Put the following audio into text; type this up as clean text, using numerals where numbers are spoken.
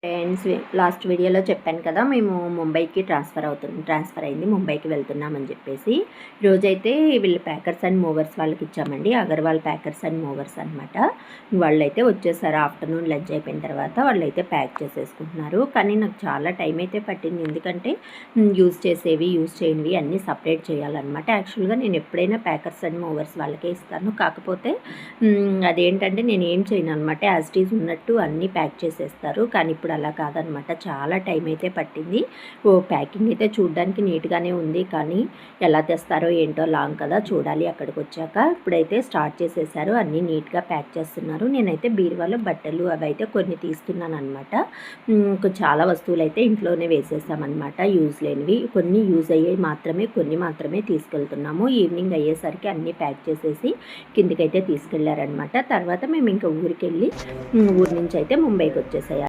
Friends, last వీడియోలో చెప్పాను కదా, మేము ముంబైకి ట్రాన్స్ఫర్ అయింది, ముంబైకి వెళ్తున్నామని చెప్పేసి. ఈరోజైతే వీళ్ళు ప్యాకర్స్ అండ్ మూవర్స్ వాళ్ళకి ఇచ్చామండి, అగర్వాల్ ప్యాకర్స్ అండ్ మూవర్స్ అనమాట. వాళ్ళైతే వచ్చేసారు. ఆఫ్టర్నూన్ లంచ్ అయిపోయిన తర్వాత వాళ్ళైతే ప్యాక్ చేసేసుకుంటున్నారు. కానీ నాకు చాలా టైం అయితే పట్టింది, ఎందుకంటే యూజ్ చేసేవి యూజ్ చేయనివి అన్నీ సపరేట్ చేయాలన్నమాట. యాక్చువల్గా నేను ఎప్పుడైనా ప్యాకర్స్ అండ్ మూవర్స్ వాళ్ళకే ఇస్తాను, కాకపోతే అదేంటంటే నేను ఏం చేయను అనమాట, యాజ్ ఇట్ ఈజ్ ఉన్నట్టు అన్నీ ప్యాక్ చేసేస్తారు. కానీ ఇప్పుడు అలా కాదనమాట, చాలా టైం అయితే పట్టింది. ప్యాకింగ్ అయితే చూడడానికి నీట్గానే ఉంది, కానీ ఎలా తెస్తారో ఏంటో లాంగ్ కదా, చూడాలి అక్కడికి వచ్చాక. ఇప్పుడైతే స్టార్ట్ చేసేసారు, అన్నీ నీట్గా ప్యాక్ చేస్తున్నారు. నేనైతే బీరువాలో బట్టలు అవి అయితే కొన్ని తీస్తున్నాను అనమాట. చాలా వస్తువులు అయితే ఇంట్లోనే వేసేసామన్నమాట, యూజ్ లేనివి. కొన్ని యూజ్ అయ్యేవి మాత్రమే, కొన్ని మాత్రమే తీసుకెళ్తున్నాము. ఈవినింగ్ అయ్యేసరికి అన్నీ ప్యాక్ చేసేసి కిందికైతే తీసుకెళ్లారనమాట. తర్వాత మేము ఇంకా ఊరికి వెళ్ళి ఊరి నుంచి అయితే ముంబైకి వచ్చేసాయి.